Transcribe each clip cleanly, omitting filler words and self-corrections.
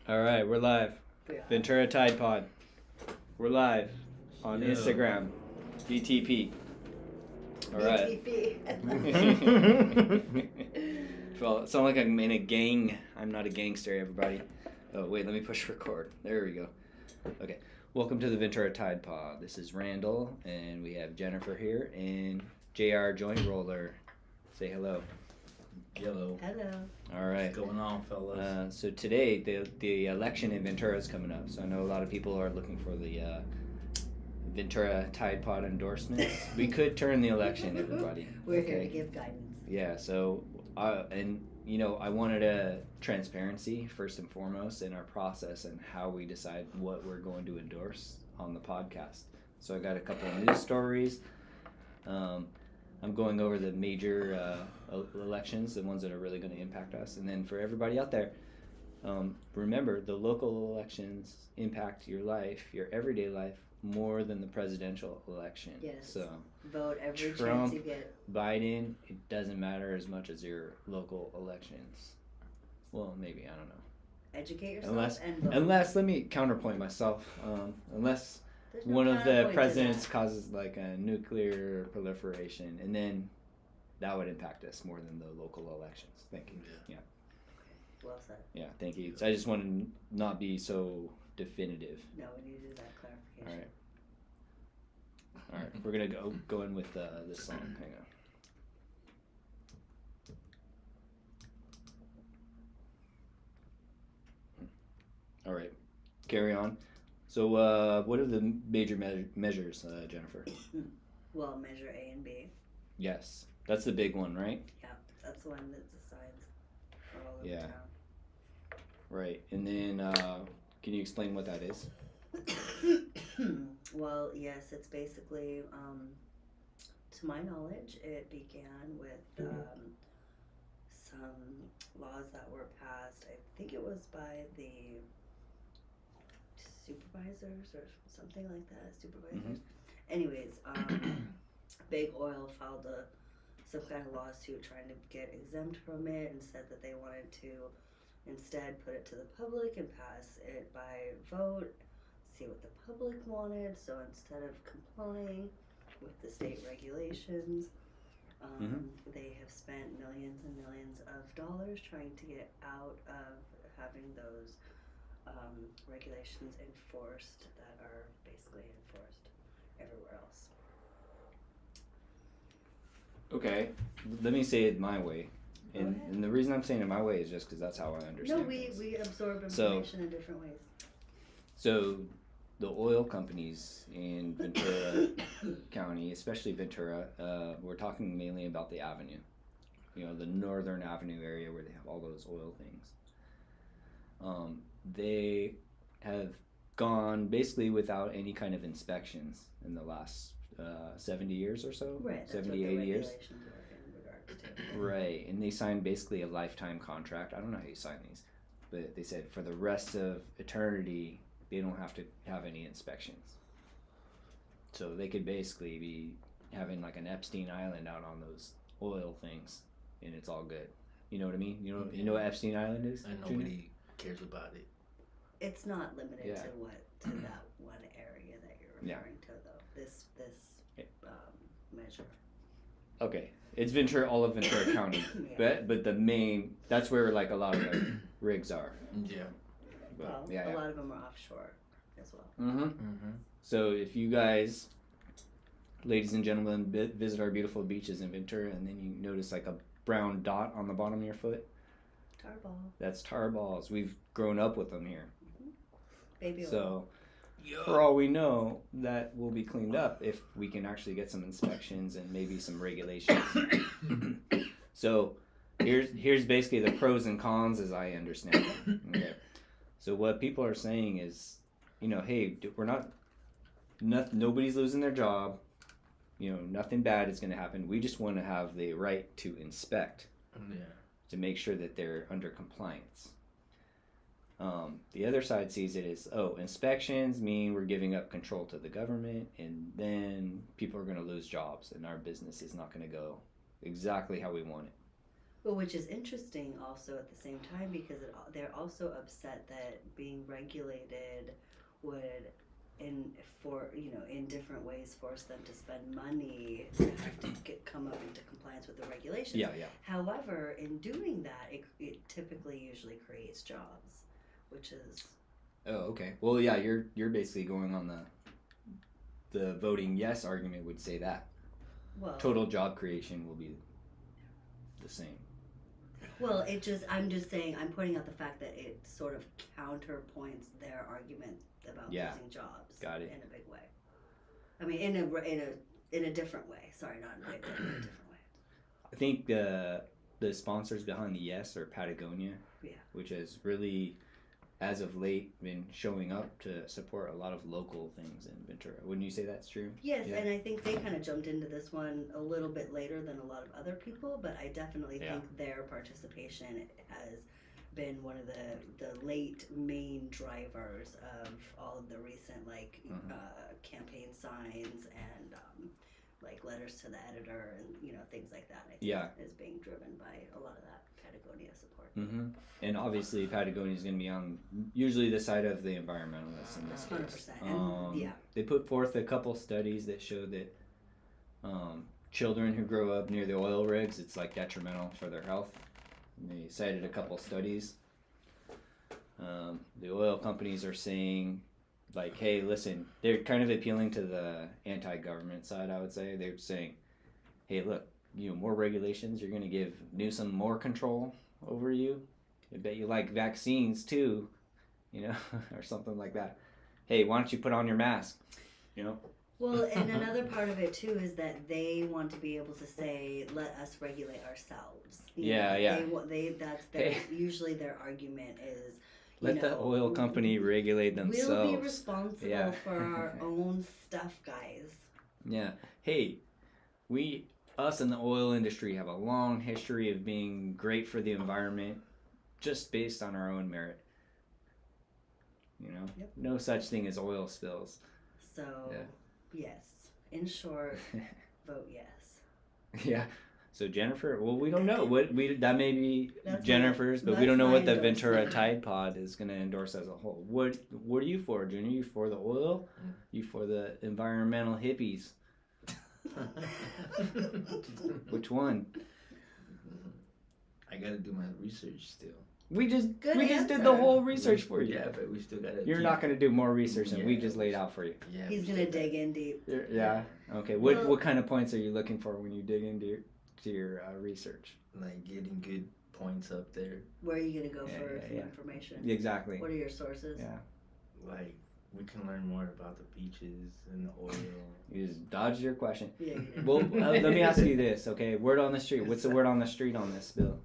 All right, we're live. Yeah. Ventura Tide Pod. We're live on Instagram. VTP. All right. Well, it sounds like I'm in a gang. I'm not a gangster, everybody. Oh, wait, let me push record. There we go. Okay. Welcome to the Ventura Tide Pod. This is Randall, and we have Jennifer here, and JR Joint Roller. Say hello. Hello. Hello. All right. What's going on, fellas? So today, the election in Ventura is coming up. So I know a lot of people are looking for the Ventura Tide Pod endorsements. We could turn the election, everybody. We're here to give guidance. Yeah. So, and you know, I wanted a transparency first and foremost in our process and how we decide what we're going to endorse on the podcast. So I got a couple of news stories. I'm going over the major elections, the ones that are really going to impact us. And then for everybody out there, remember the local elections impact your life, your everyday life, more than the presidential election. Yes. So vote every Trump, chance you get. Biden, it doesn't matter as much as your local elections. Well, maybe, I don't know. Educate yourself and vote. Unless, let me counterpoint myself, unless There's no one of the counterpoint to presidents that. causes like a nuclear proliferation, and then that would impact us more than the local elections. Thank you. Yeah. Well said. Yeah, thank you. So I just want to not be so definitive. No, we need to do that clarification. All right. All right, we're gonna go in with this song. Hang on. All right, carry on. So, what are the major measures, Jennifer? Well, measure A and B. Yes, that's the big one, right? Yeah, that's the one that decides for all over Yeah. town. Right, and then can you explain what that is? Well, yes, it's basically, to my knowledge, it began with some laws that were passed. I think it was by the supervisors or something like that. Supervisors. Anyways, Big Oil filed some kind of lawsuit trying to get exempt from it and said that they wanted to instead put it to the public and pass it by vote, see what the public wanted. So instead of complying with the state regulations, they have spent millions and millions of dollars trying to get out of having those regulations enforced that are basically enforced everywhere else. Okay, let me say it my way. And the reason I'm saying it my way is just because that's how I understand No, things. we absorb information in different ways. So, the oil companies in Ventura County, especially Ventura, we're talking mainly about the avenue. You know, the northern avenue area where they have all those oil things. They have gone basically without any kind of inspections in the last 70 years or so. Right, 70, that's what 80 the years. regulations were in regards to. Right, and they signed basically a lifetime contract. I don't know how you sign these, but they said for the rest of eternity, they don't have to have any inspections. So they could basically be having like an Epstein Island out on those oil things, and it's all good. You know what I mean? You know what Epstein Island is? And nobody cares about it. It's not limited Yeah. to that one area that you're referring to, though. This measure. Okay, it's Ventura, all of Ventura County, Yeah. but the main, that's where like a lot of the rigs are. Yeah. But, Well, yeah, a yeah. lot of them are offshore as well. So if you guys, ladies and gentlemen, visit our beautiful beaches in Ventura, and then you notice like a brown dot on the bottom of your foot, Tarball. that's tar balls. We've grown up with them here. Baby oil. So for all we know, that will be cleaned up if we can actually get some inspections and maybe some regulations. So here's basically the pros and cons as I understand it. Okay. So what people are saying is, you know, hey, we're nobody's losing their job. You know, nothing bad is going to happen. We just want to have the right to inspect, to make sure that they're under compliance. The other side sees it as, inspections mean we're giving up control to the government, and then people are going to lose jobs, and our business is not going to go exactly how we want it. Well, which is interesting also at the same time because they're also upset that being regulated would in different ways force them to spend money to have to come up into compliance with the regulations. Yeah. However, in doing that, it typically usually creates jobs, which is. Oh, okay. Well, yeah, you're basically going on the voting yes argument would say that. Well, total job creation will be the same. Well, I'm just saying, I'm pointing out the fact that it sort of counterpoints their argument about losing jobs. Got it. In a big way. I mean, in a different way. Sorry, not in a big way, in a different way. I think the sponsors behind the yes are Patagonia, which has really, as of late, been showing up to support a lot of local things in Ventura. Wouldn't you say that's true? Yes, and I think they kind of jumped into this one a little bit later than a lot of other people, but I definitely think their participation has been one of the late main drivers of all of the recent campaign signs and letters to the editor and things like that. I think is being driven by a lot of that Patagonia support. Mm-hmm. And obviously Patagonia is going to be on usually the side of the environmentalists in this case. 100%. They put forth a couple studies that show that children who grow up near the oil rigs, it's detrimental for their health. And they cited a couple studies. The oil companies are saying hey, listen, they're kind of appealing to the anti-government side, I would say. They're saying, hey, look, more regulations, you're going to give Newsom more control over you. I bet you like vaccines too, or something like that. Hey, why don't you put on your mask, Well, and another part of it too is that they want to be able to say, let us regulate ourselves. That's usually their argument is, let the oil company regulate themselves. We'll be responsible for our own stuff, guys. Yeah. Hey, us in the oil industry have a long history of being great for the environment just based on our own merit. No such thing as oil spills. So, yes. In short, vote yes. Yeah. So Jennifer, well, we don't know that may be Jennifer's, but we don't know my what the Ventura Tide Pod is going to endorse as a whole. What are you for, Junior? You for the oil? You for the environmental hippies? Which one? I gotta do my research still. We just did the whole research for you. Yeah, but we still gotta. You're not gonna do more research than we just laid out for you. Yeah. He's gonna dig in deep. Yeah. Okay. What kind of points are you looking for when you dig into your research? Getting good points up there. Where are you gonna go for information? Exactly. What are your sources? Yeah. We can learn more about the beaches and the oil. You just dodged your question. Yeah, you did. Well, let me ask you this, okay? Word on the street. What's the word on the street on this bill?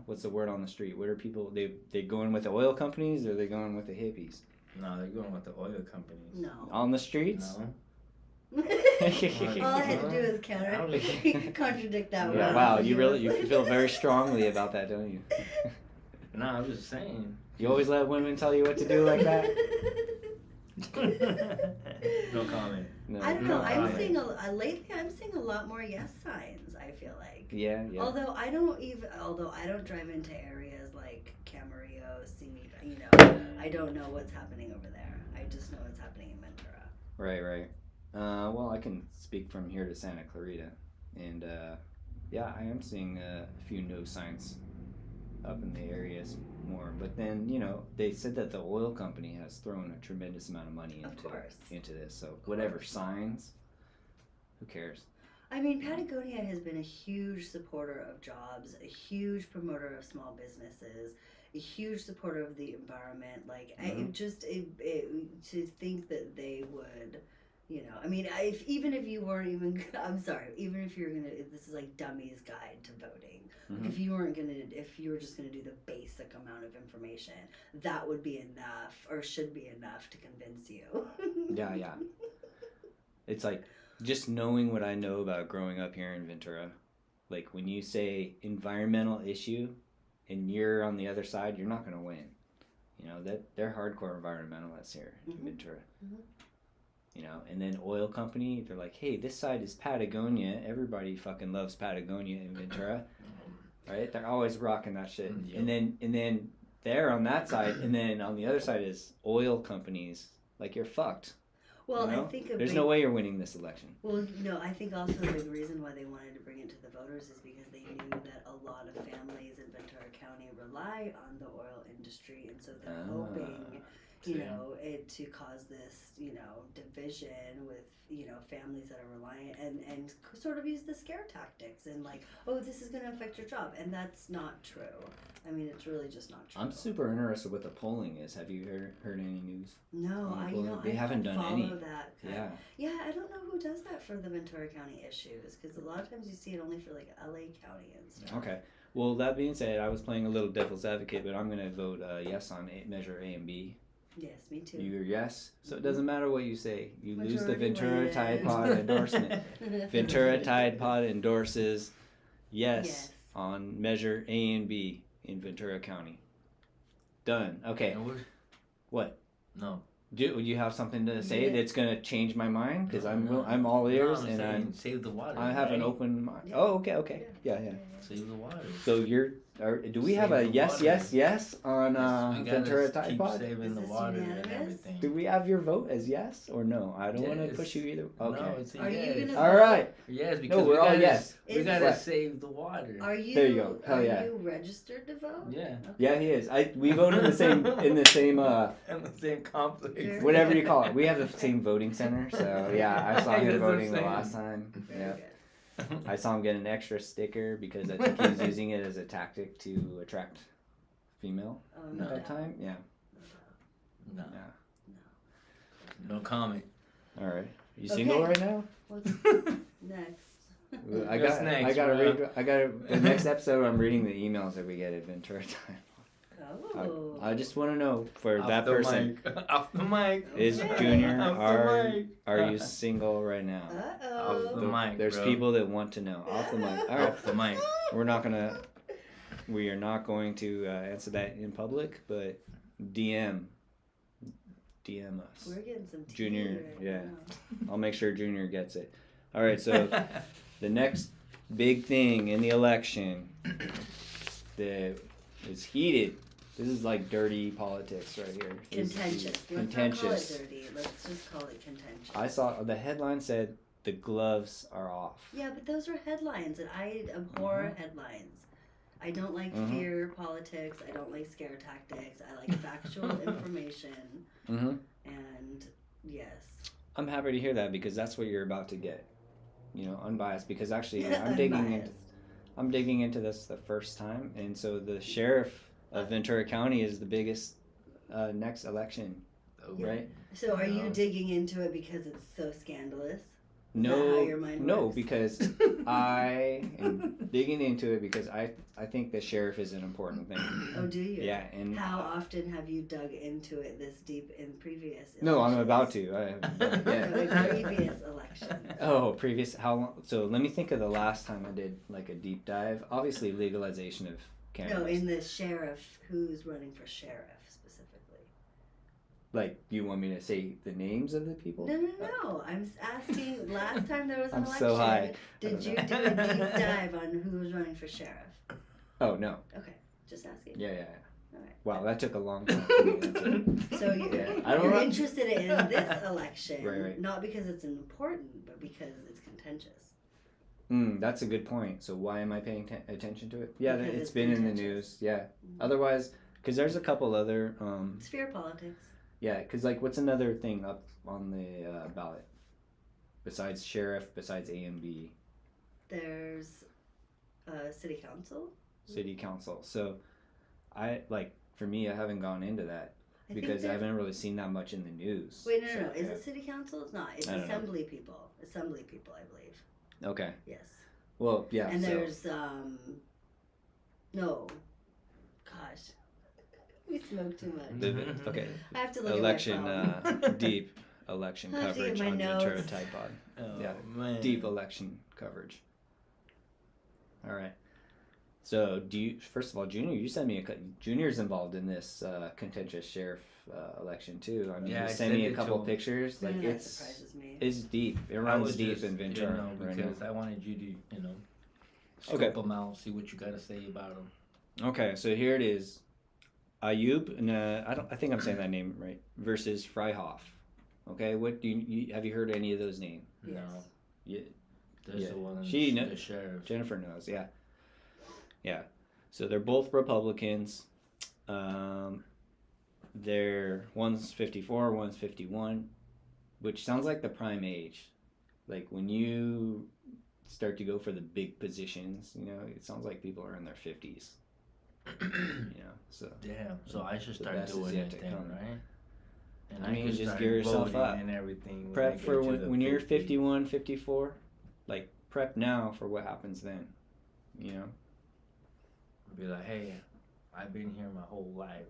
What's the word on the street? What are people? They going with the oil companies or are they going with the hippies? No, they're going with the oil companies. No. On the streets? No. All I had to do is contradict that one. Yeah, wow, you feel very strongly about that, don't you? No, I'm just saying. You always let women tell you what to do like that? No comment. No. I don't know. Lately I'm seeing a lot more yes signs, I feel like. Yeah. Although I don't drive into areas like Camarillo, Simi, I don't know what's happening over there. I just know what's happening in Ventura. Right. Well, I can speak from here to Santa Clarita, and I am seeing a few no signs up in the areas more. But then, they said that the oil company has thrown a tremendous amount of money into this. So whatever signs, who cares? I mean, Patagonia has been a huge supporter of jobs, a huge promoter of small businesses, a huge supporter of the environment. To think that they would, even if you weren't even, even if you're gonna, this is like Dummy's Guide to Voting. Mm-hmm. If you were just gonna do the basic amount of information, that would be enough, or should be enough to convince you. Yeah. It's like, just knowing what I know about growing up here in Ventura, when you say environmental issue and you're on the other side, you're not going to win. That they're hardcore environmentalists here in Ventura. Mm-hmm. you know, and then oil company, they're like, hey, this side is Patagonia. Everybody fucking loves Patagonia in Ventura, right? They're always rocking that shit. Yep. And then they're on that side, and then on the other side is oil companies. Like, you're fucked. Well, you know? I think There's no way you're winning this election. Well, no, I think also the big reason why they wanted to bring it to the voters is because they knew that a lot of families in Ventura County rely on the oil industry, and so they're hoping, you know, it to cause this, you know, division with, you know, families that are reliant and sort of use the scare tactics and like, oh, this is going to affect your job, and that's not true. I mean, it's really just not true. I'm super interested what the polling is. Have you heard any news? No, They haven't done any. That. Yeah. I don't know who does that for the Ventura County issues, because a lot of times you see it only for like LA County and stuff. Okay. Well, that being said, I was playing a little devil's advocate, but I'm going to vote yes on measure A and B. Yes, me too. You're yes. So it doesn't matter what you say. You lose the Majority Ventura wins. Tide Pod endorsement. Ventura Tide Pod endorses yes on measure A and B in Ventura County. Done. Okay. What? No. Do you have something to say that's gonna change my mind? Because I'm all ears I'm and saying save the water. I have an open mind. Yeah. Oh, okay. Yeah. Save the water. So do we have Save a the yes, water. yes on We gotta Ventura Tide keep Pod? saving Is the this water unanimous? and everything. Do we have your vote as yes or no? I don't want to Yes. push you either. Okay. No, it's a Are yes. you gonna All right. Yes, because we're we all gotta, yes. We gotta What? save the water. Are you? There you go. Hell are yeah. you registered to vote? Yeah. Yeah, he is. We vote in the same And the same complex. Very whatever you call it. We have the same voting center. So yeah, I saw him That's what I'm voting the saying. last time. Very Yeah. good. I saw him get an extra sticker because I think he was using it as a tactic to attract female Oh, at no that doubt. time. Yeah. No. Yeah. No comment. All right. You single right now? What's next? I What's got. next, I got to bro? read. I got the next episode. I'm reading the emails that we get at Ventura Time. Oh. I just want to know for Off that the person. mic. Off the mic. Is Okay. Junior Off the mic. are you single right now? Uh-oh. Off the mic, There's bro. people that want to know. Off the mic. All right. Off the mic. We are not going to answer that in public, but DM us. We're getting some tea Junior, right yeah. now. I'll make sure Junior gets it. All right, so the next big thing in the election that is heated. This is like dirty politics right here. This is Contentious. Let's contentious. not call it dirty. Let's just call it contentious. I saw the headline said the gloves are off. Yeah, but those are headlines, and I abhor headlines. I don't like fear politics. I don't like scare tactics. I like factual information. Mm-hmm. And yes. I'm happy to hear that because that's what you're about to get. You know, unbiased. Because actually, I'm digging into this the first time, and so the sheriff of Ventura County is the biggest next election, right? So are you digging into it because it's so scandalous? No, how your mind no, works? because I am digging into it because I think the sheriff is an important thing. Oh, do you? Yeah, and How often have you dug into it this deep in previous elections? no, I'm about to. No, Yeah. in previous elections. Oh, previous how long? So let me think of the last time I did like a deep dive. Obviously, legalization of cannabis. No, in the sheriff, who's running for sheriff specifically? Like, do you want me to say the names of the people? No. I'm asking, last time there was an I'm election, so high. did you do a deep dive on who was running for sheriff? Oh no. Okay, just asking. Yeah. All right. Wow, that took a long time for me to answer. So you're, Yeah. I don't you're know. interested in this election, Right. not because it's important, but because it's contentious. That's a good point. So why am I paying attention to it? Yeah, Because it's it's been in the contentious. news. Yeah. Otherwise, because there's a couple other. It's fear politics. Yeah, because like, what's another thing up on the ballot besides sheriff, besides A and B? There's city council. City council. So, for me, I haven't gone into that I think because I that- haven't really seen that much in the news. Wait, no. So, Is yeah. it city council? It's not. It's I don't know. assembly people. Assembly people, I believe. Okay. Yes. Well, yeah. And so, there's no. Gosh. We smoke too much. okay. I have to look Election, at my phone. deep election I have to get coverage my on Ventura notes. Tide Pod. Oh, Yeah. man. Deep election coverage. All right. So first of all, Junior, you sent me Junior's involved in this contentious sheriff election too. I mean, Yeah, you I sent me sent a it couple to him. pictures. Like that it's surprises me. deep. It I runs was deep just, in Ventura right because now. I wanted you to, scope Okay. them out, see what you got to say about them. Okay, so here it is. Ayub, and I think I'm saying that name right. Versus Freihoff. Okay, what do you have you heard any of those names? Yes. No. Yeah. There's Yeah. the one, The sheriff. Jennifer knows, yeah. So they're both Republicans. They're one's 54, one's 51, which sounds like the prime age. Like when you start to go for the big positions, it sounds like people are in their 50s. So Damn. So I should the start best is doing yet it to then, come. right? And I mean, can just start gear yourself voting up. and everything. Prep for when you're 50. 51, 54. Like prep now for what happens then. Be like, hey, I've been here my whole life.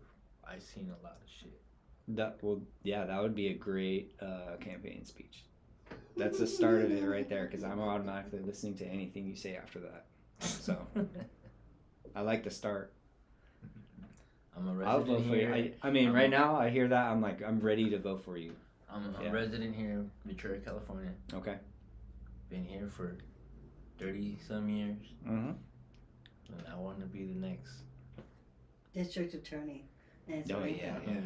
I've seen a lot of shit. That would be a great campaign speech. That's the start of it right there, because I'm automatically listening to anything you say after that. So I like the start. I'm a I'll resident vote for here. you. I mean, right now I hear that I'm ready to vote for you. I'm a resident here in Ventura, California. Okay. Been here for 30 some years. Mm-hmm. And I want to be the next. District attorney. And Oh it's yeah. really You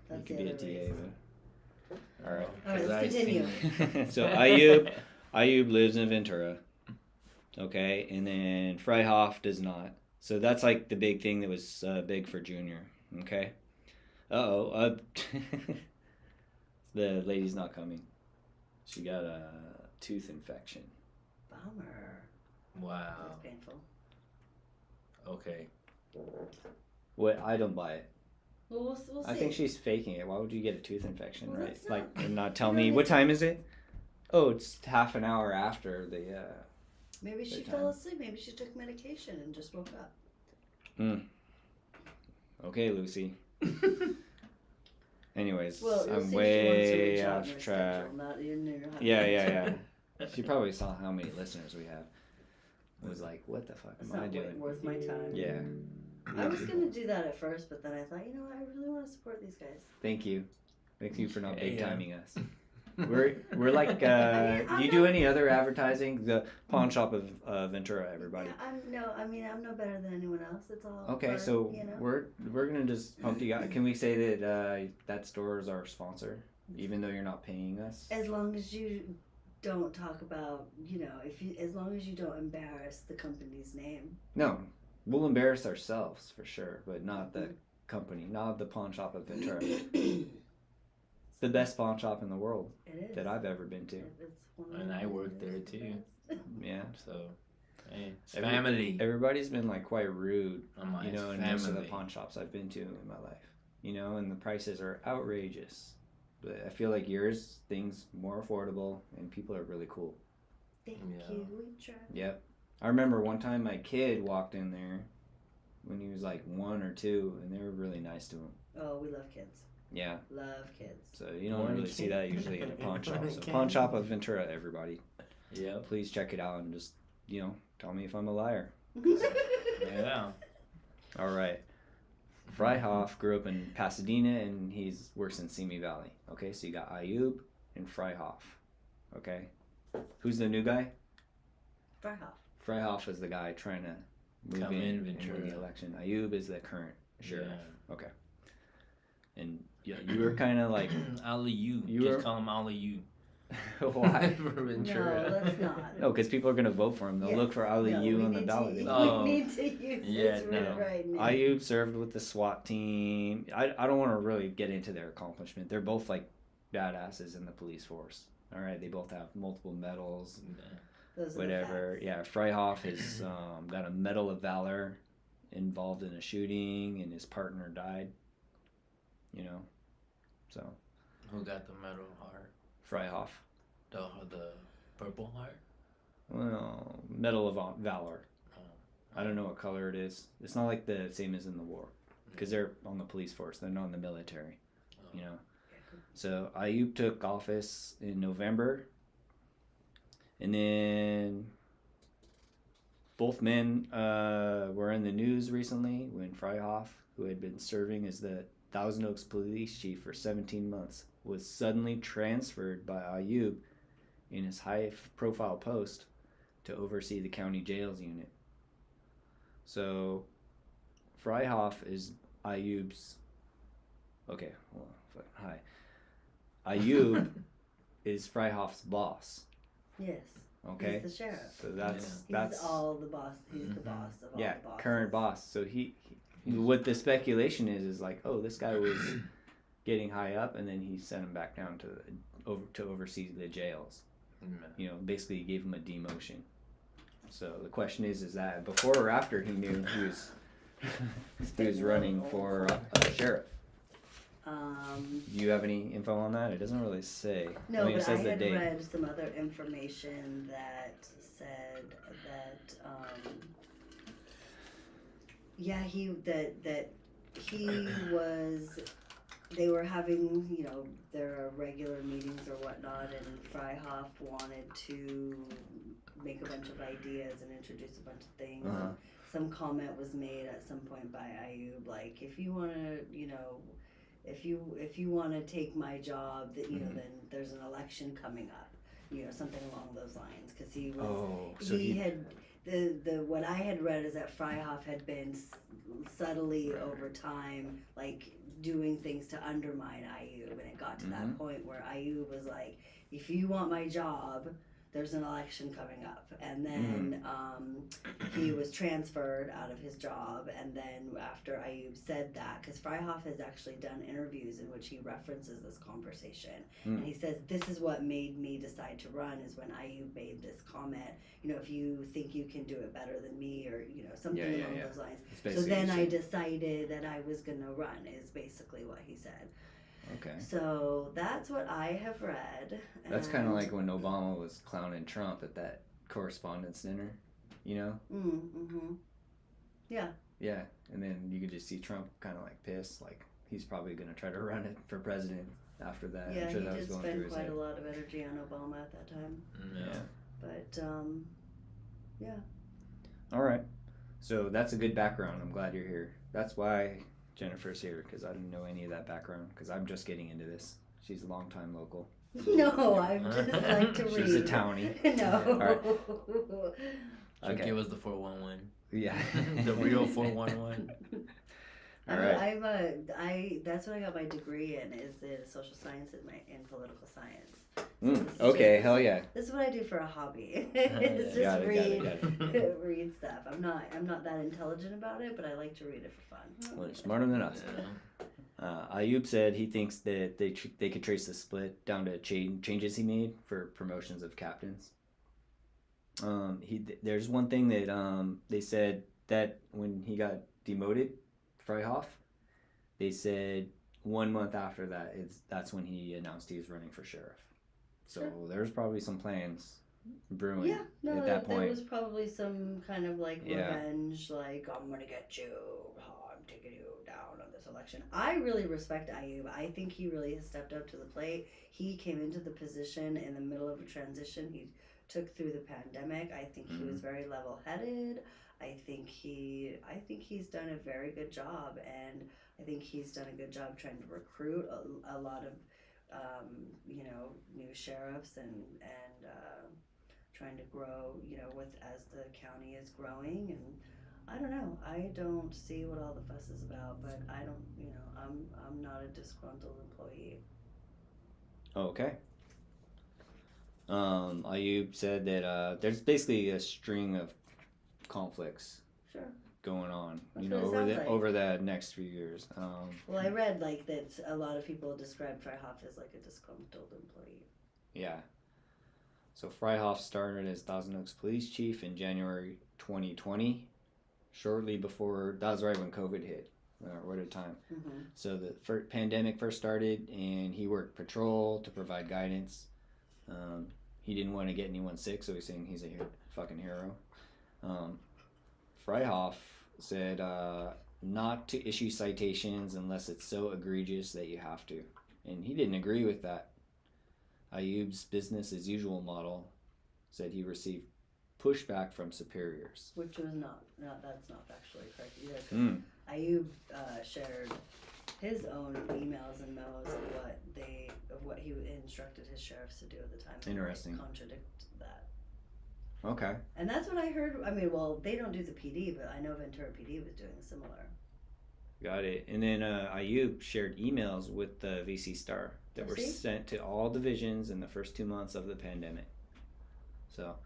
That's could the be a other DA, reason. but all right. All right, 'Cause let's I continue. seen- So Ayub lives in Ventura. Okay, and then Freihoff does not. So that's like the big thing that was big for Junior. Okay. The lady's not coming. She got a tooth infection. Bummer. Wow. That's painful. Okay. What? I don't buy it. Well, we'll see. I think she's faking it. Why would you get a tooth infection, Well, right? that's Like, not- and not tell you me don't what need to- time is it? Oh, it's half an hour after the. Maybe she Good fell time. asleep. Maybe she took medication and just woke up. Okay, Lucy. Anyways, Well, you'll I'm see if she wants to way reach out off in her track. schedule, not in your Yeah. She probably saw how many listeners we have. Was like, what the fuck It's am I not doing? worth my time. Yeah. I was gonna do that at first, but then I thought, what, I really want to support these guys. Thank you. Thank you for not Yeah, big yeah. timing us. We're like, I mean, do you do any other advertising? The pawn shop of Ventura, everybody. Yeah, I'm no better than anyone else. It's all Okay, for, so you know. we're gonna just pump you out. Can we say that that store is our sponsor, even though you're not paying us? As long as you don't talk about, as long as you don't embarrass the company's name. No, we'll embarrass ourselves for sure, but not the company, not the pawn shop of Ventura. It's the best pawn shop in the world It is. that I've ever been to. It's one of And the- I worked there it's the too. best. Yeah. So, hey, it's Every- family. Everybody's been like quite rude, I'm like, in it's most of the family. pawn shops I've been to in my life. And the prices are outrageous. But I feel like yours, things more affordable, and people are really cool. Thank Yeah. you. We try. Yep. I remember one time my kid walked in there when he was like 1 or 2, and they were really nice to him. Oh, we love kids. Yeah. Love kids. So you don't One really see kid. that usually in a pawn shop. So Kid. pawn shop of Ventura, everybody. Yep. Please check it out and just, tell me if I'm a liar. Yeah. All right. Freihoff grew up in Pasadena and he's works in Simi Valley. Okay, so you got Ayub and Freihoff. Okay. Who's the new guy? Freihoff. Freihoff is the guy trying to move Come in in and win Ventura. the election. Ayub is the current sheriff. Yeah. Okay. And yeah, you were kind of like, Ali you. You Just were- call him Ali you. why? For No, Ventura. let's not. No, because people are going to vote for him. They'll look for Ali No, you we on the need ballot. To, Oh. We need to use Yeah, this no. right now. Ayub served with the SWAT team. I don't want to really get into their accomplishment. They're both like badasses in the police force. All right, they both have multiple medals, Those are the whatever. facts. Yeah, Freihoff has got a Medal of Valor, involved in a shooting, and his partner died. So Who got the metal heart? Freihoff. The purple heart? Well, Medal of Valor. Oh. I don't know what color it is. It's not like the same as in the war, because they're on the police force. They're not in the military. Oh. So Ayub took office in November, and then Both men were in the news recently when Freihoff, who had been serving as the Thousand Oaks police chief for 17 months, was suddenly transferred by Ayub in his high-profile post to oversee the county jails unit. So, Freihoff is Ayub's... Okay, well, hi. Ayub is Freihoff's boss. Yes. Okay, He's the sheriff. so He's all the boss. He's the boss of all the bosses. Current boss. So he what the speculation is like, oh, this guy was getting high up, and then he sent him back down to oversee the jails. You know, basically he gave him a demotion. So the question is that before or after he knew he was running for sheriff? Do you have any info on that? It doesn't really say. No, I mean, it but says I the had date. read some other information that said that they were having, you know, their regular meetings or whatnot, and Freihoff wanted to make a bunch of ideas and introduce a bunch of things. Uh-huh. And some comment was made at some point by Ayub, like, if you want to, you know, if you want to take my job, that, you know, then there's an election coming up, you know, something along those lines, because he was he had the what I had read is that Freihoff had been subtly over time, like, doing things to undermine Ayub, and it got to that point where Ayub was like, if you want my job, there's an election coming up. And then he was transferred out of his job, and then after Ayub said that, because Freihoff has actually done interviews in which he references this conversation, and he says, this is what made me decide to run, is when Ayub made this comment, you know, if you think you can do it better than me, or, you know, something along those lines. So then I decided that I was going to run, is basically what he said. Okay. So that's what I have read. That's kind of like when Obama was clowning Trump at that correspondence dinner, you know? Mm-hmm. Yeah. Yeah, and then you could just see Trump kind of like pissed, like he's probably going to try to run it for president after that. Yeah, I'm sure he that was did going through spend his quite head. a lot of energy on Obama at that time. Yeah. But, yeah. All right. So that's a good background. I'm glad you're here. That's why Jennifer's here, because I didn't know any of that background, because I'm just getting into this. She's a long-time local. No, I just like to read. She's a townie. No. She'll Okay. give us the 411. Yeah. The real 411. All right. That's what I got my degree in, is in social science and political science. Okay, hell yeah. This is what I do for a hobby. It's just Got it. read stuff. I'm not that intelligent about it, but I like to read it for fun. Well, you're smarter than us. Ayub said he thinks that they could trace the split down to changes he made for promotions of captains. There's one thing that they said that when he got demoted, Freihoff, they said 1 month after that that's when he announced he was running for sheriff. So there's probably some plans brewing at that point. There was probably some kind of like revenge, like, I'm gonna get you, I'm taking you down on this election. I really respect Ayub. I think he really has stepped up to the plate. He came into the position in the middle of a transition. He took through the pandemic. I think he was very level-headed. I think he's done a very good job, and I think he's done a good job trying to recruit a lot of you know, new sheriffs and trying to grow, you know, as the county is growing. And I don't know, I don't see what all the fuss is about, but I don't, you know, I'm not a disgruntled employee. Okay. Ayub said that there's basically a string of conflicts going on, That's you know, what it sounds like. over the next few years. Well, I read like that a lot of people describe Freihoff as like a disgruntled employee. Yeah. So Freihoff started as Thousand Oaks police chief in January 2020, shortly before, that was right when COVID hit. What a time. Mm-hmm. So the pandemic first started, and he worked patrol to provide guidance. He didn't want to get anyone sick, so he's saying he's a fucking hero. Freihoff said not to issue citations unless it's so egregious that you have to. And he didn't agree with that. Ayub's business as usual model said he received pushback from superiors. Which was not that's not factually correct either. 'Cause Mm. Ayub shared his own emails and memos of what he instructed his sheriffs to do at the time. And Interesting. they contradict that. Okay. And that's what I heard. I mean, well, they don't do the PD, but I know Ventura PD was doing similar. Got it. And then Ayub shared emails with the VC Star that were sent to all divisions in the first 2 months of the pandemic. So,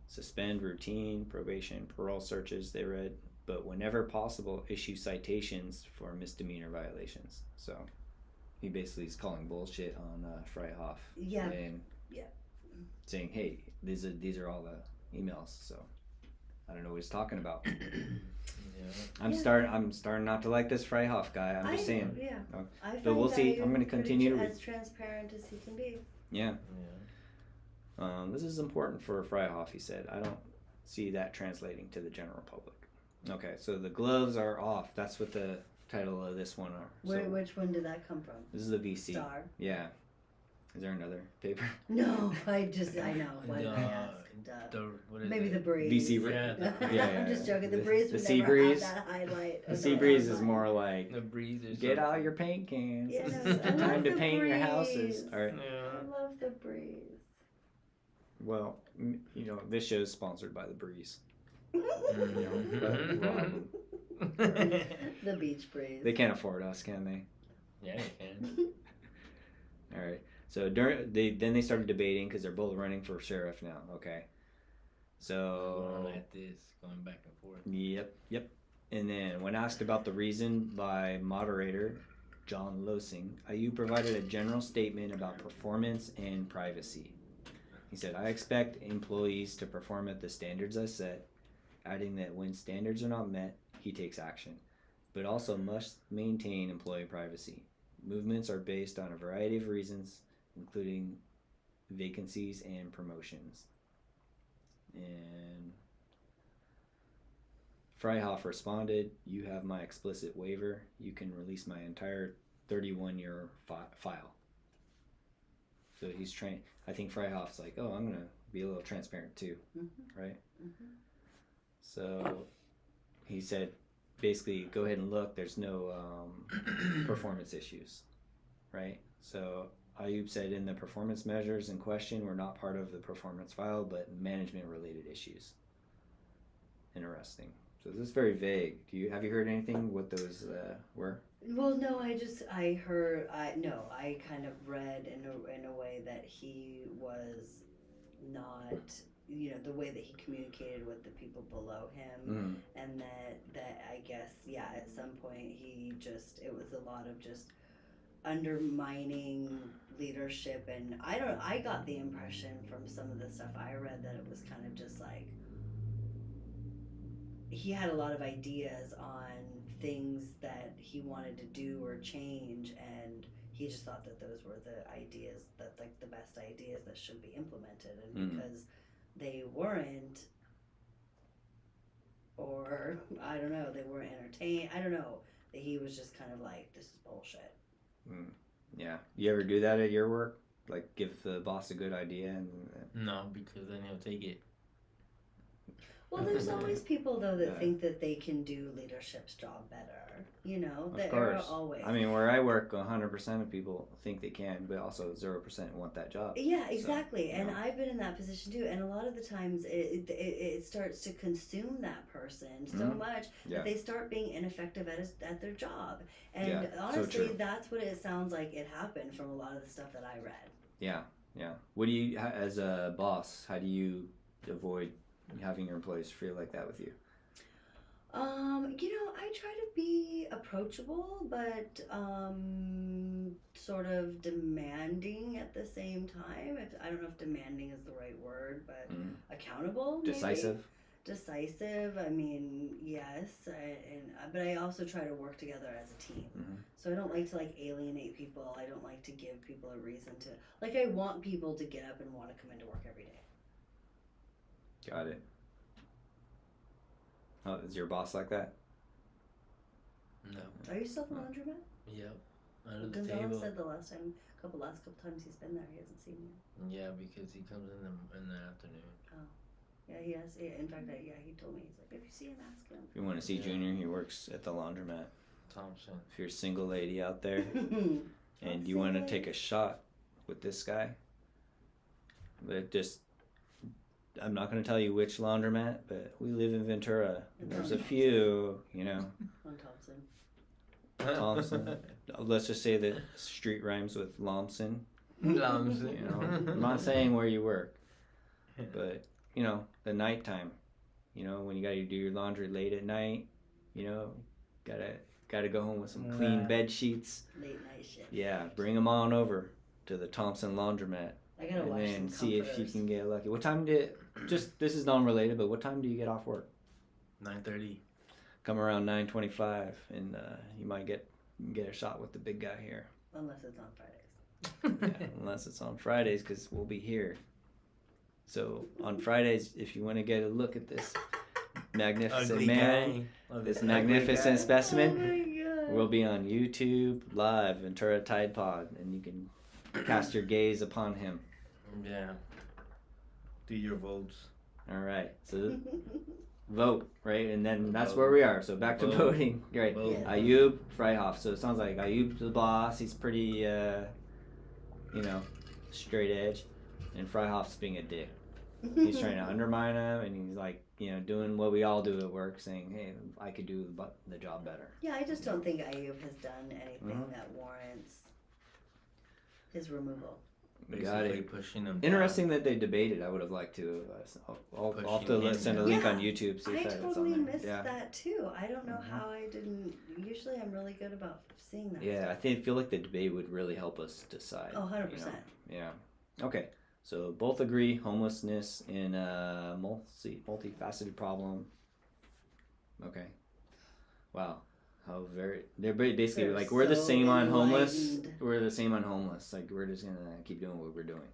suspend routine, probation, parole searches, they read, but whenever possible, issue citations for misdemeanor violations. So, he basically is calling bullshit on Freihoff. Yeah. And saying, hey, these are all the emails. So, I don't know what he's talking about. I'm starting not to like this Freihoff guy. I'm just saying. Yeah. But we'll see. I'm going to continue to as transparent as he can be. Yeah. This is important for Freihoff, he said. I don't see that translating to the general public. Okay, so the gloves are off. That's what the title of this one are. Which one did that come from? This is the VC. Star. Yeah. Is there another paper? No, I know. Why did I ask? Maybe the Breeze. VC. Yeah. I'm just joking. The Breeze would Sea never Breeze. have that highlight. The Sea Breeze is more like, the Breeze is get out your paint cans. Yeah, It's I love time to the paint your Breeze. houses. All right. I love the Breeze. Well, this show is sponsored by the Breeze. The Beach Breeze. They can't afford us, can they? Yeah, they can. All right. So then they started debating because they're both running for sheriff now. Okay. So Going like this, going back and forth. Yep. And then when asked about the reason by moderator John Losing, Ayub provided a general statement about performance and privacy. He said, I expect employees to perform at the standards I set, adding that when standards are not met, he takes action, but also must maintain employee privacy. Movements are based on a variety of reasons, including vacancies and promotions. And Freihoff responded, you have my explicit waiver. You can release my entire 31-year file. So he's trying, I think Freihoff's like, oh, I'm going to be a little transparent too, right? Mm-hmm. So he said, basically, go ahead and look, there's no performance issues, right? So Ayub said in the performance measures in question were not part of the performance file, but management-related issues. Interesting. So this is very vague. Have you heard anything what those were? Well, no, I kind of read in a way that he was not, the way that he communicated with the people below him, and that I guess, at some point it was a lot of just undermining leadership, and I got the impression from some of the stuff I read that it was kind of just like, he had a lot of ideas on things that he wanted to do or change, and he just thought that those were the ideas that, like, the best ideas that should be implemented, and because they weren't, or I don't know, they weren't entertained, I don't know, that he was just kind of like, this is bullshit. Yeah. You ever do that at your work? Like, give the boss a good idea and No, because then he'll take it. Well, there's always people, though, that think that they can do leadership's job better. Of course. Always. I mean, where I work, 100% of people think they can, but also 0% want that job. Yeah, exactly. So, and I've been in that position, too. And a lot of the times, it starts to consume that person so much that they start being ineffective at their job. And honestly, that's what it sounds like it happened from a lot of the stuff that I read. Yeah. What do you, as a boss, how do you avoid having your employees feel like that with you? I try to be approachable, but sort of demanding at the same time. I don't know if demanding is the right word, but accountable. Maybe. Decisive. I mean, yes, but I also try to work together as a team. So I don't like to alienate people. I don't like to give people a reason to I want people to get up and want to come into work every day. Got it. Oh, is your boss like that? No. Are you still at the laundromat? Yep. Under the Gonzalo table. said the last couple times he's been there, he hasn't seen you. Yeah, because he comes in the afternoon. Oh. Yeah, he has. Yeah, in fact, he told me. He's like, if you see him, ask him. If you want to see Junior, he works at the laundromat. Thompson. If you're a single lady out there and you want to take a shot with this guy, but I'm not going to tell you which laundromat, but we live in Ventura. There's a few, you know. On Thompson. Let's just say the street rhymes with Lomson. Lomson. You know, I'm not saying where you work, but you know, the nighttime. You know, when you gotta do your laundry late at night. You know, gotta go home with some clean bed sheets. Late night shift. Yeah, bring them on over to the Thompson laundromat. I gotta watch and then some see if you can get lucky. What time this is non-related, but what time do you get off work? 9:30. Come around 9:25, and you might get a shot with the big guy here. Unless it's on Fridays. Yeah, unless it's on Fridays, because we'll be here. So on Fridays, if you want to get a look at this magnificent Ugly man, guy. this magnificent Oh specimen, my God. we'll be on YouTube live, Ventura Tide Pod, and you can cast your gaze upon him. Yeah. Do your votes. All right, so vote, right? And then that's Vote. where we are. So back to Vote. voting. Right. Vote. Yeah. Ayub, Freihoff. So it sounds like Ayub's the boss. He's pretty, straight edge. And Freihoff's being a dick. He's trying to undermine him, and he's like, doing what we all do at work, saying, hey, I could do the job better. Yeah, I just don't think Ayub has done anything Mhm. that warrants his removal. Got Basically it. pushing them Interesting that they debated. I would have liked to. I'll have to Pushing him send a down. link Yeah, on YouTube. See I if that's totally on there. missed Yeah. that too. I don't know Mhm. how I didn't. Usually I'm really good about seeing that Yeah, I stuff. feel like the debate would really help us decide. Oh, 100%. Yeah. Okay. So both agree homelessness in a multifaceted problem. Okay. Wow. They're basically They're like we're the so same on homeless. enlightened. We're the same on homeless. Like we're just gonna keep doing what we're doing.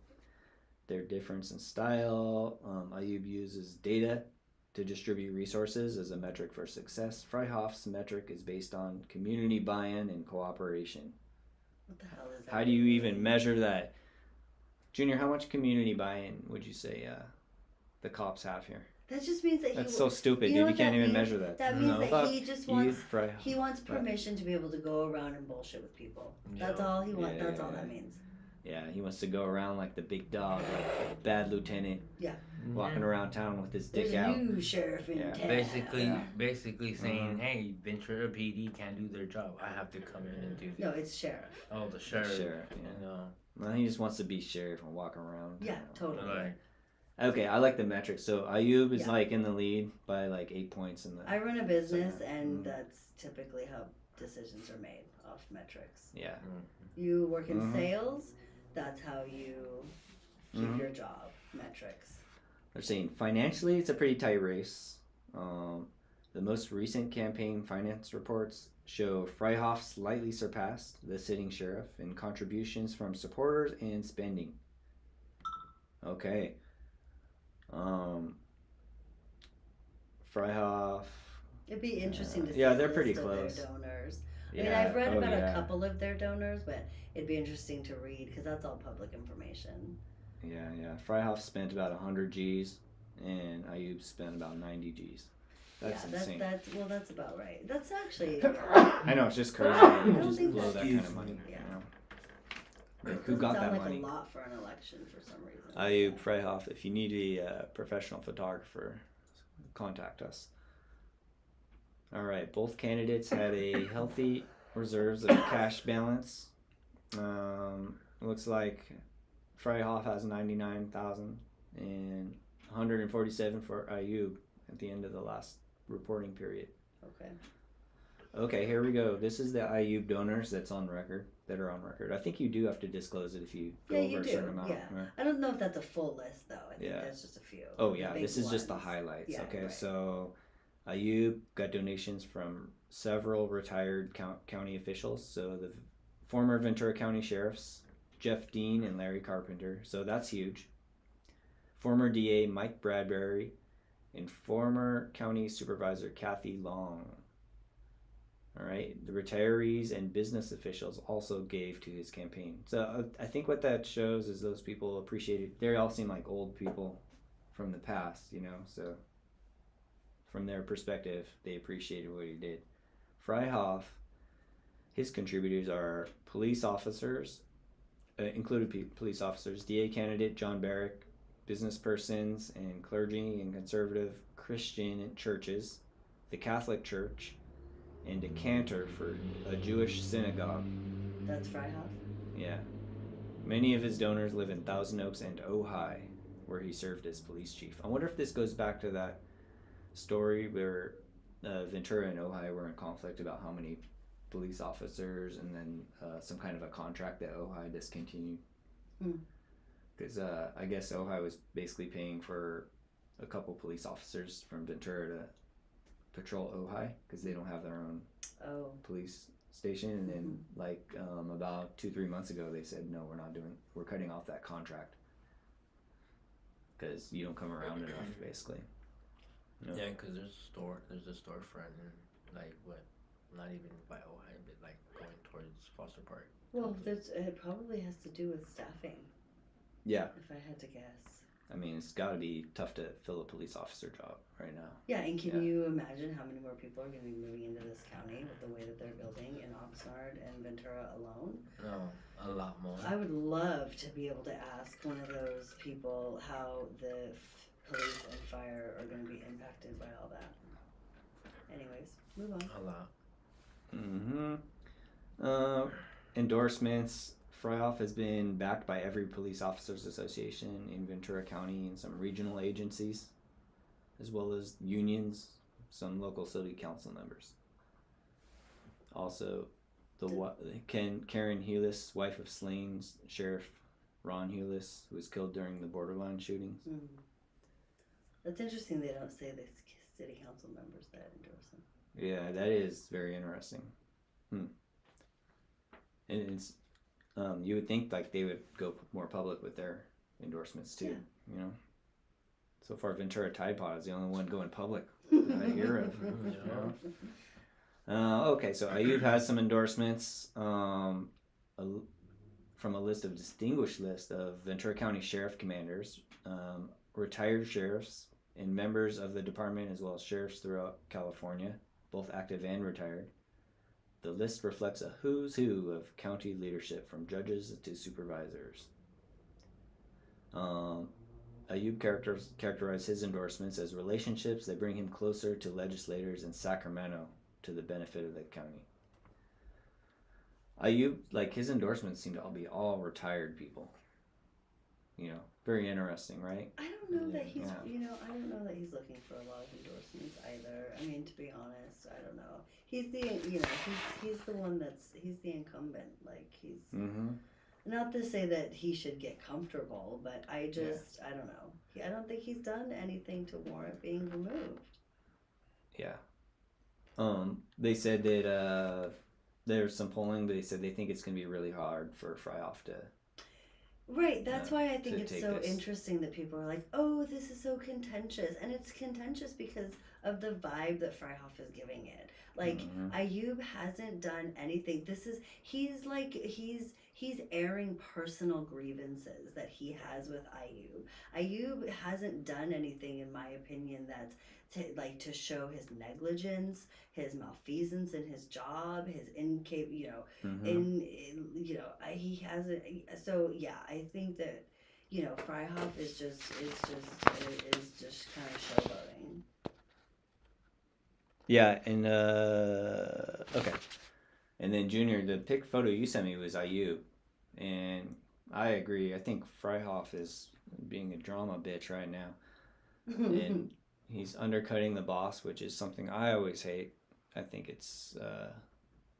Their difference in style. Ayub uses data to distribute resources as a metric for success. Freihoff's metric is based on community buy-in and cooperation. What the hell is that? How do you even measure that? Junior, how much community buy-in would you say the cops have here? That just means that That's he. so stupid, you know dude. You what can't that even means? measure that. That means No. that he just wants. He wants Right. permission to be able to go around and bullshit with people. That's Yeah. all he wants. Yeah, That's yeah, all yeah. that means. Yeah, he wants to go around like the big dog, like bad lieutenant, Yeah. walking around town with his There's dick a out. new sheriff in Yeah. town. Basically saying, Mhm. hey, Ventura PD can't do their job. I have to come in and do this. No, it's sheriff. Oh, the sheriff. Sheriff, yeah. You know. Well, he just wants to be sheriff and walk around. Yeah, totally. Like, Okay, I like the metrics. So Ayub is Yeah. like in the lead by like 8 points in the. I run a business, So, and mhm. that's typically how decisions are made off metrics. Yeah. You work in Mhm. sales, that's how you keep Mhm. your job. Metrics. They're saying financially it's a pretty tight race. The most recent campaign finance reports show Freihoff slightly surpassed the sitting sheriff in contributions from supporters and spending. Okay. Freihoff. It'd be interesting to see yeah, a they're pretty list of close. their donors. Yeah. I mean, I've read oh, about yeah. a couple of their donors, but it'd be interesting to read because that's all public information. Yeah. Freihoff spent about 100 G's, and Ayub spent about 90 G's. That's yeah, insane. that's about right. That's actually I know, it's just crazy. don't You just think blow that that's- kind of money. Yeah. You know? Like, who doesn't got sound that like money? a lot for an election for some reason. Ayub Freihoff, if you need a professional photographer, contact us. All right, both candidates had a healthy reserves of cash balance. Looks like Freihoff has 99,000 and 147 for Ayub at the end of the last reporting period. Okay. Okay, here we go. This is the Ayub donors that are on record. I think you do have to disclose it if you go Yeah, over you a do. certain amount. Yeah. Right? I don't know if that's a full list though. I think Yeah. that's just a few. Oh The yeah, big this is just the ones. highlights. Yeah, Okay, right. so Ayub got donations from several retired county officials. So the former Ventura County sheriffs, Jeff Dean and Larry Carpenter. So that's huge. Former DA Mike Bradbury and former county supervisor Kathy Long. All right, the retirees and business officials also gave to his campaign. So I think what that shows is those people appreciated. They all seem like old people from the past, so from their perspective, they appreciated what he did. Freihoff, his contributors are police officers, included police officers, DA candidate John Barrick, business persons and clergy and conservative Christian churches, the Catholic Church, and a cantor for a Jewish synagogue. That's Freihoff? Yeah. Many of his donors live in Thousand Oaks and Ojai, where he served as police chief. I wonder if this goes back to that story where Ventura and Ojai were in conflict about how many police officers, and then some kind of a contract that Ojai discontinued. Because I guess Ojai was basically paying for a couple police officers from Ventura to patrol Ojai because they don't have their own police station. And then about 2-3 months ago they said, no, we're cutting off that contract because you don't come around enough, basically. Yeah, because there's a storefront in not even by Ojai, but going towards Foster Park. Well, it probably has to do with staffing. Yeah. If I had to guess. I mean, it's got to be tough to fill a police officer job right now. Yeah, and can you imagine how many more people are going to be moving into this county with the way that they're building in Oxnard and Ventura alone? No, a lot more. I would love to be able to ask one of those people how the police and fire are going to be impacted by all that. Anyways, move on. A lot. Endorsements. Freihoff has been backed by every police officers association in Ventura County and some regional agencies, as well as unions, some local city council members. Also, Karen Helis, wife of slain Sheriff Ron Helis, who was killed during the Borderline shootings. That's interesting. They don't say the city council members that endorse them. Yeah, that is very interesting. And it's you would think they would go more public with their endorsements too. So far Ventura Tide Pod is the only one going public that I hear of. Okay, so Ayub has some endorsements from a list of distinguished list of Ventura County Sheriff Commanders, retired sheriffs, and members of the department, as well as sheriffs throughout California, both active and retired. The list reflects a who's who of county leadership, from judges to supervisors. Ayub characterized his endorsements as relationships that bring him closer to legislators in Sacramento to the benefit of the county. Ayub, his endorsements seem to all be retired people. Very interesting, right? I don't know that he's, I don't know that he's looking for a lot of endorsements either. I mean, to be honest, I don't know. He's the, he's the one he's the incumbent. Not to say that he should get comfortable, but I don't know. I don't think he's done anything to warrant being removed. Yeah. They said that there's some polling, but they said they think it's going to be really hard for Freihoff to... Right, that's why I think it's so interesting that people are like, oh, this is so contentious. And it's contentious because of the vibe that Freihoff is giving it. Ayub hasn't done anything. He's airing personal grievances that he has with Ayub. Ayub hasn't done anything, in my opinion, that's to show his negligence, his malfeasance in his job, his he hasn't. So yeah, I think that Freihoff is just kind of showboating. Yeah, and okay, and then Junior, the photo you sent me was Ayub, and I agree. I think Freihoff is being a drama bitch right now, and he's undercutting the boss, which is something I always hate. I think it's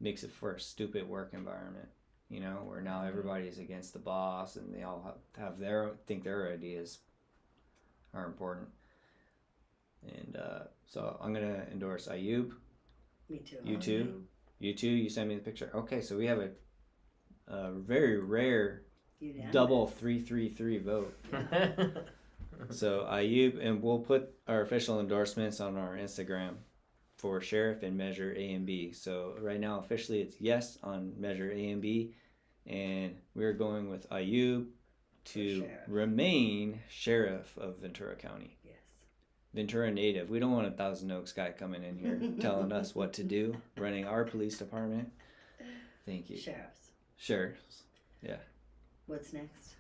makes it for a stupid work environment, where now everybody's against the boss and they all have think their ideas are important. And so I'm gonna endorse Ayub. Me too. You too. You too. You sent me the picture. Okay, so we have a very rare double 3-3-3 vote. So Ayub, and we'll put our official endorsements on our Instagram for Sheriff and Measure A and B. So right now officially it's yes on Measure A and B, and we're going with Ayub to sheriff. remain sheriff of Ventura County. Yes. Ventura native. We don't want a Thousand Oaks guy coming in here telling us what to do, running our police department. Thank you. Sheriffs. Yeah. What's next?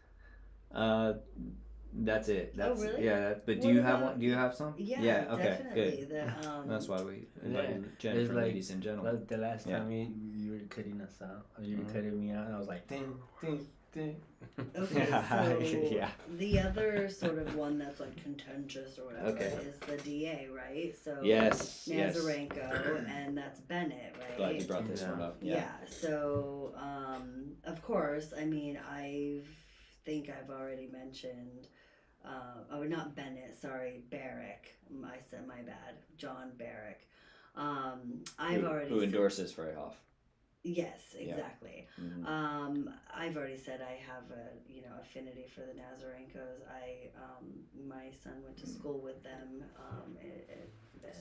That's it. That's, really? Yeah. But do What you have about- one? Do you have some? Yeah, Okay. definitely. Good. That's why we invited Yeah. Jennifer, It's like- ladies and gentlemen. The last time you were cutting us out, or you were cutting me out, and I was like, ding, ding, ding. Okay, so Yeah. the other sort of one that's like contentious or whatever Okay. is the DA, right? So Yes. Nazarenko, and that's Bennett, right? Glad you brought this Yeah. one up. Yeah. So, of course, I mean, think I've already mentioned. Not Bennett. Sorry, Barrick. I said my bad. John Barrick. I've already Who endorses Freyhoff. Yes, Yeah. exactly. Mm-hmm. I've already said I have a affinity for the Nazarenkos. My son went to school with them.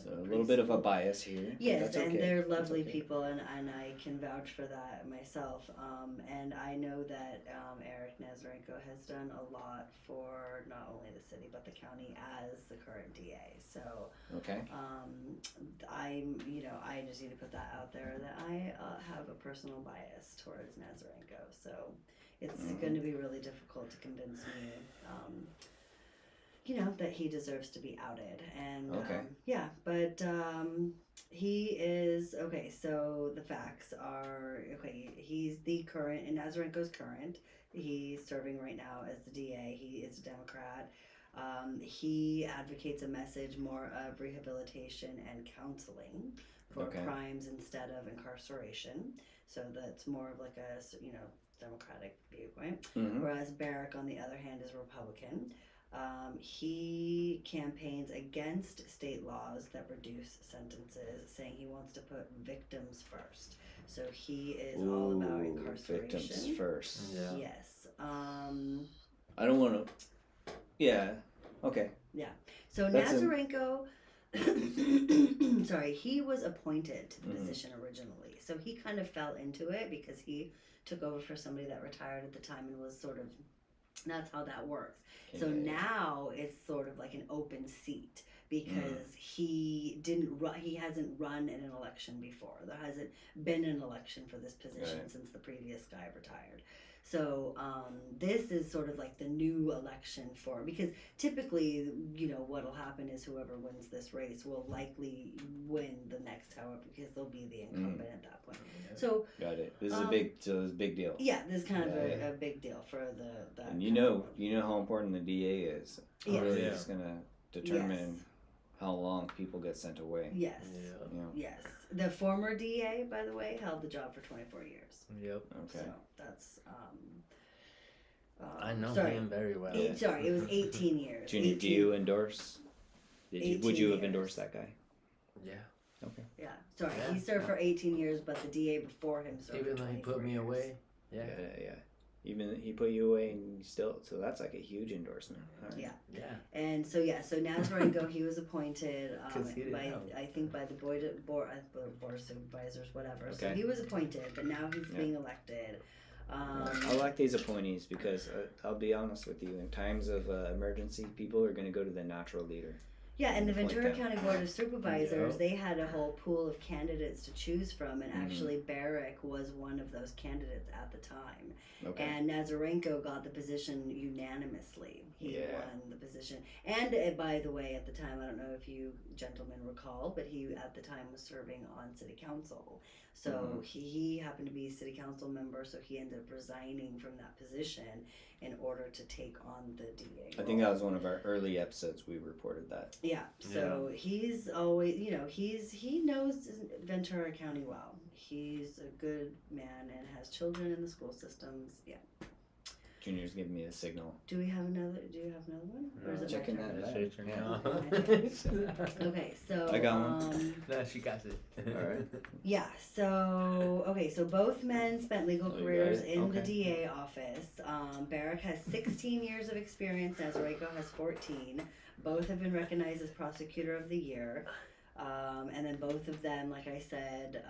So a little bit of a bias here. Yes, That's and okay. they're That's lovely okay. people, and I can vouch for that myself. And I know that Eric Nazarenko has done a lot for not only the city but the county as the current DA. So Okay. I just need to put that out there that I have a personal bias towards Nazarenko. So it's going to be really difficult to convince me. That he deserves to be outed. And Okay. he is okay. So the facts are okay. He's the current, and Nazarenko's current. He's serving right now as the DA. He is a Democrat. He advocates a message more of rehabilitation and counseling for crimes instead of incarceration. So that's more of like a Democratic viewpoint. Mm-hmm. Whereas Barrick, on the other hand, is Republican. He campaigns against state laws that reduce sentences, saying he wants to put victims first. So he is all about incarceration. Victims first. Yeah. Yes. I don't want to. Yeah. Okay. Yeah. So That's Nazarenko, sorry, he was appointed to the position originally. So he kind of fell into it because he took over for somebody that retired at the time and was sort of, that's how that works. So now it's sort of like an open seat because he hasn't run in an election before. There hasn't been an election for this position since the previous guy retired. So this is sort of like the new election because typically, what'll happen is whoever wins this race will likely win the next, however, because they'll be the incumbent at that point. So got it. This is a big deal. Yeah, this is kind of a big deal for the. And you know how important the DA is. Yes. Really, it's gonna determine how long people get sent away. Yes. Yeah. Yes. The former DA, by the way, held the job for 24 years. Yep. Okay. So that's. I know sorry. him very well. Sorry, it was 18 years. Junior, do you endorse? Would 18 you have years. endorsed that guy? Yeah. Okay. Yeah. Sorry, Yeah. he served for 18 years, but the DA before him served Even for though he 24 put me years. away. Yeah. Yeah. Even he put you away, and so that's like a huge endorsement. All right. Yeah. Yeah. And so Nazarenko, he was appointed 'Cause he didn't by know. I think by the board of supervisors, whatever. So Okay. he was appointed, but now he's being elected. I like these appointees because I'll be honest with you. In times of emergency, people are going to go to the natural leader. Yeah, and the Appoint Ventura them. County Board of Supervisors, Yeah. they had a whole pool of candidates to choose from, and actually Barrick was one of those candidates at the time. Okay. And Nazarenko got the position unanimously. He Yeah. won the position. And by the way, at the time, I don't know if you gentlemen recall, but he at the time was serving on city council. So he happened to be a city council member, so he ended up resigning from that position in order to take on the DA I think that was one of our early episodes. We reported that. Yeah, so he's always, he knows Ventura County well. He's a good man and has children in the school systems. Yeah. Junior's giving me a signal. Do you have another one? Or is it my Checking turn? that. It's your turn Yeah. now. Okay, so I got one. No, she got it. All right. Yeah, so both men spent legal Oh, you got careers it? in the Okay. DA office. Barrick has 16 years of experience, Nazarenko has 14. Both have been recognized as Prosecutor of the Year. And then both of them, like I said,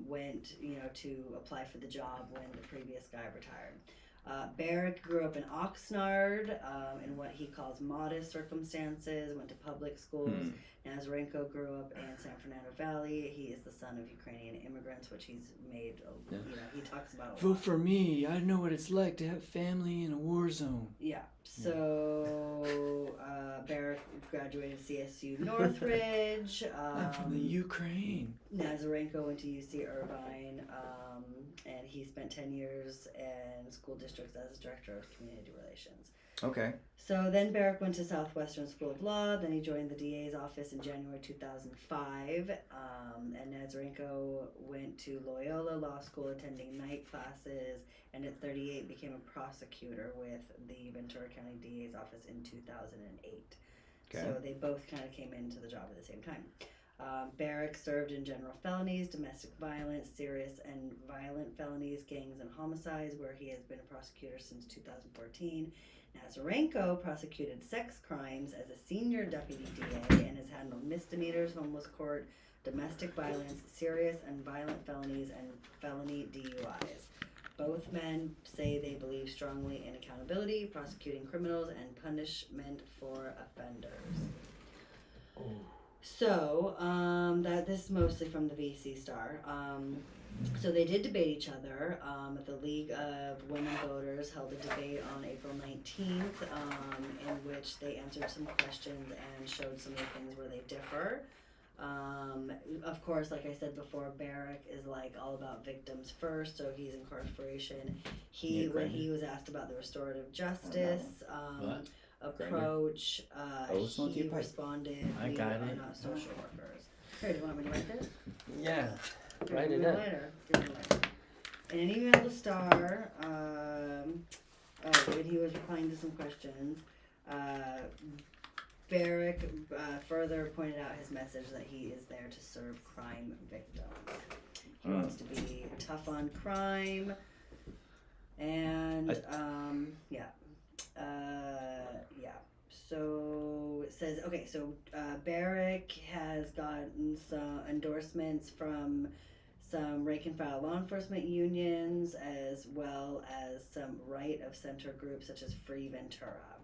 went, to apply for the job when the previous guy retired. Barrick grew up in Oxnard in what he calls modest circumstances, went to public schools. Nazarenko grew up in San Fernando Valley. He is the son of Ukrainian immigrants, which he's made, he talks about. Vote for me. I know what it's like to have family in a war zone. Yeah. So Barrick graduated CSU Northridge. I'm from the Ukraine. Nazarenko went to UC Irvine, and he spent 10 years in school districts as director of community relations. Okay. So then Barrick went to Southwestern School of Law. Then he joined the DA's office in January 2005. And Nazarenko went to Loyola Law School, attending night classes, and at 38 became a prosecutor with the Ventura County DA's office in 2008. Okay. So they both kind of came into the job at the same time. Barrick served in general felonies, domestic violence, serious and violent felonies, gangs, and homicides, where he has been a prosecutor since 2014. Nazarenko prosecuted sex crimes as a senior deputy DA and has handled misdemeanors, homeless court, domestic violence, serious and violent felonies, and felony DUIs. Both men say they believe strongly in accountability, prosecuting criminals, and punishment for offenders. Oh. So, this is mostly from the VC Star. So they did debate each other. The League of Women Voters held a debate on April 19th, in which they answered some questions and showed some of the things where they differ. Of course, like I said before, Barrick is like all about victims first, so he's incarceration. When he was asked about the restorative justice approach, he responded, "We are not social workers." Here, do you want me to write this? Yeah. Here, Write give it me a up. letter. Give me a letter. In an email to Star, when he was replying to some questions, Barrick further pointed out his message that he is there to serve crime victims. He wants to be tough on crime, and So it says, okay, so Barrick has gotten some endorsements from some rank-and-file law enforcement unions, as well as some right-of-center groups such as Free Ventura,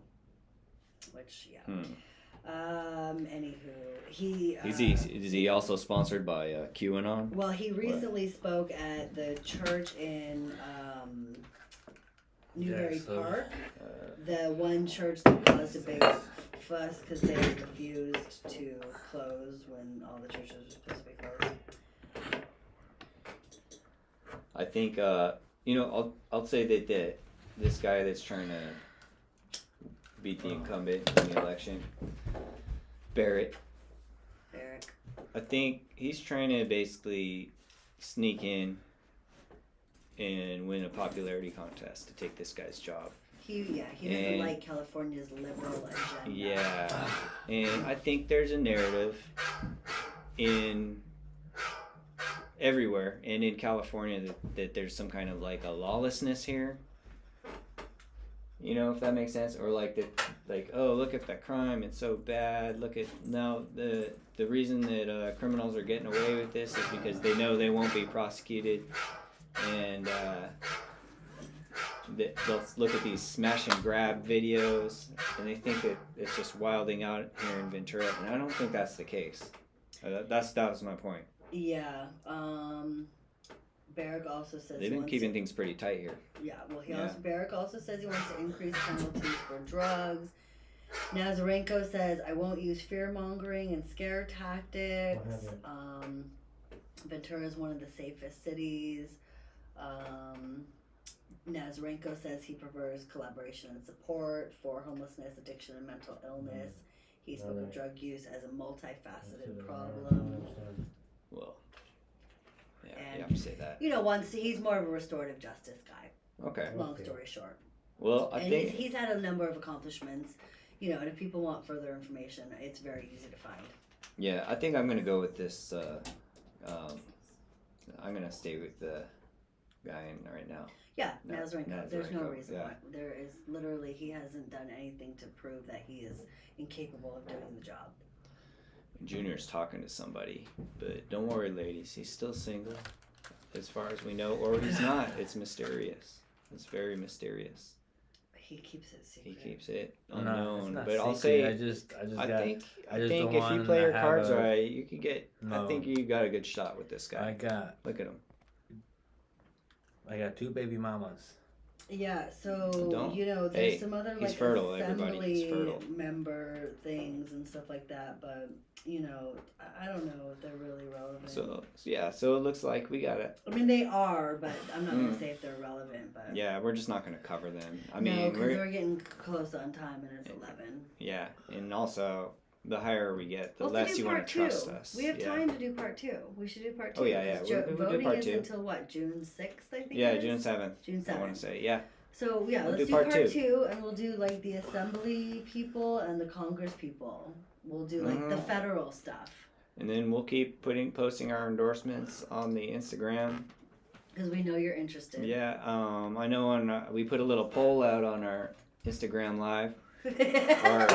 which, anywho, Is he also sponsored by QAnon? Well, he recently spoke at the church in Newberry Park, the one church that caused a big fuss because they refused to close when all the churches were supposed to be closed. I think I'll say that this guy that's trying to beat the incumbent in the election, Barrick. I think he's trying to basically sneak in and win a popularity contest to take this guy's job. He doesn't like California's liberal agenda. Yeah, and I think there's a narrative in everywhere, and in California, that there's some kind of like a lawlessness here. You know, if that makes sense, or like that, like, oh, look at that crime, it's so bad. Look at now the reason that criminals are getting away with this is because they know they won't be prosecuted, and they'll look at these smash and grab videos, and they think that it's just wilding out here in Ventura, and I don't think that's the case. That was my point. Yeah. Barrick also says they've been keeping things pretty tight here. Yeah. Well, Barrick also says he wants to increase penalties for drugs. Nazarenko says, "I won't use fear mongering and scare tactics." Ventura is one of the safest cities. Nazarenko says he prefers collaboration and support for homelessness, addiction, and mental illness. He spoke of drug use as a multifaceted problem. Well, yeah, you have to say that. He's more of a restorative justice guy. Okay. Long story short. Well, I think he's had a number of accomplishments. And if people want further information, it's very easy to find. Yeah, I think I'm gonna go with this. I'm gonna stay with the guy in right now. Yeah, Nazarenko. There's no reason yeah. why. There is literally, he hasn't done anything to prove that he is incapable of doing the job. Junior's talking to somebody, but don't worry, ladies, he's still single, as far as we know, or he's not. It's mysterious. It's very mysterious. He keeps it secret. He keeps it No, unknown. it's not But I'll secret. say, I just I got. think I just if don't you want play to your have cards a- right, you can get. I No. think you got a good shot with this guy. Look at him. I got 2 baby mamas. Yeah, so Don't- there's hey, some other he's like fertile, everybody. He's assembly fertile. member things and stuff like that, but I don't know if they're really relevant. So it looks like we got it. I mean, they are, but I'm not gonna say if they're relevant. But Yeah, we're just not gonna cover them. I no, mean, because we're getting close on time and it's 11. yeah, and also the higher we get, the We'll less do you want part to two. trust us. We have yeah. time to do part 2. We should do part 2. Oh, yeah. 'cause We'll do voting part is 2. until what? June 6th, I think. Yeah, it is? June 7th. June I want 7th. to say, yeah. So yeah, We'll let's do do part part two. 2, and we'll do like the assembly people and the Congress people. We'll do like the federal stuff. And then we'll keep posting our endorsements on the Instagram. Because we know you're interested. Yeah, I know we put a little poll out on our Instagram live or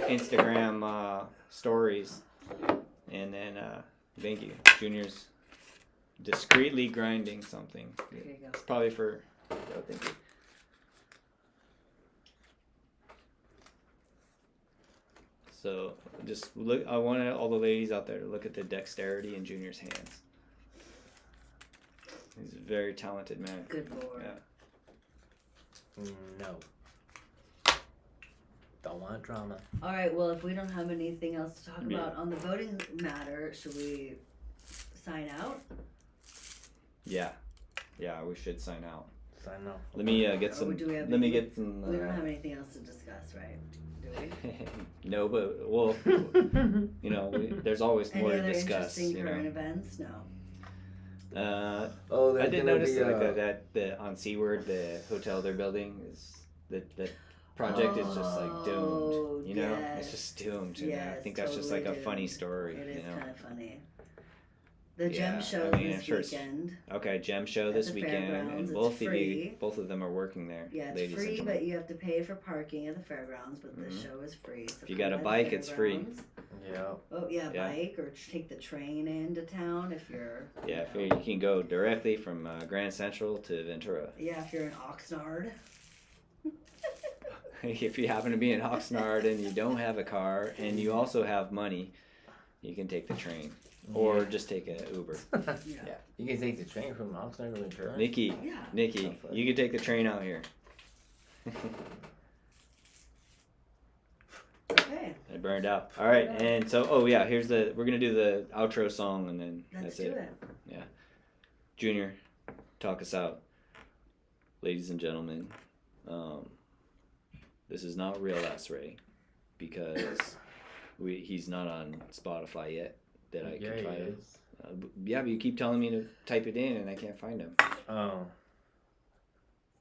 Instagram stories, and then thank you, Junior's discreetly grinding something. Here you go. It's probably for. Oh, thank you. So just look. I wanted all the ladies out there to look at the dexterity in Junior's hands. He's a very talented man. Good lord. Yeah. No. Don't want drama. All right. Well, if we don't have anything else to talk about on the voting matter, should we sign out? Yeah. Yeah, we should sign out. Sign off. Let me get some. do we have Let me any- get some. We don't have anything else to discuss, right? Do we? No, but well, there's always Any more to other discuss. interesting current events? No. Oh, I did notice be, that the on Seaward, the hotel they're building is the project is just like doomed. It's just doomed. And I think that's just like a totally funny doomed. story. It is you know. kind of funny. The Yeah, gem show I mean, I'm this sure it's- weekend. Okay, gem show At this the weekend, fairgrounds. and It's both of them are working there. Yeah, it's ladies and free, gentlemen. but you have to pay for parking at the fairgrounds. But the Mhm. show is free. So If you come got a by the bike, it's free. fairgrounds. Yeah. Oh yeah, Yeah. bike or take the train into town if you're. Yeah, you you can go directly from Grand Central to Ventura. Yeah, if you're in Oxnard. If you happen to be in Oxnard and you don't have a car and you also have money, you can take the train or just take an Uber. Yeah. You can take the train from Oxnard to Ventura. Nikki, Yeah. you can take the train out here. Okay. I burned out. All right, and so we're gonna do the outro song and then Let's that's do it. it. Junior, talk us out, ladies and gentlemen. This is not Real Ass Ray because he's not on Spotify yet that I Yeah, can he find him. is. Yeah, but you keep telling me to type it in and I can't find him. Oh.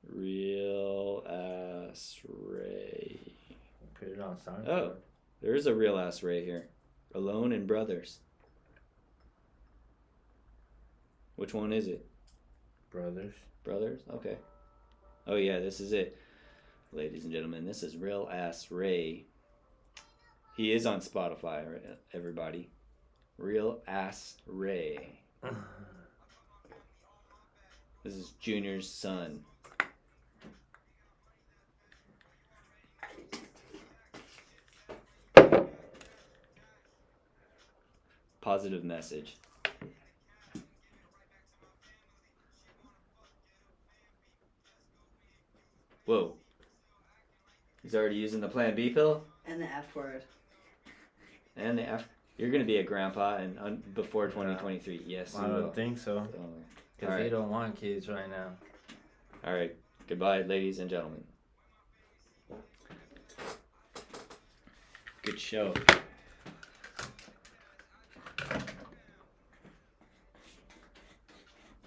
Real Ass Ray. Put it on SoundCloud. Oh, there is a Real Ass Ray here. Alone and Brothers. Which one is it? Brothers. Brothers? Okay. Oh yeah, this is it. Ladies and gentlemen, this is Real Ass Ray. He is on Spotify, everybody. Real Ass Ray. This is Junior's son. Positive message. Whoa. He's already using the Plan B pill? And the F word. And the F. You're going to be a grandpa and before 2023. Yes, you I will. don't think so. Oh. Because All they right. don't want kids right now. All right. Goodbye, ladies and gentlemen. Good show.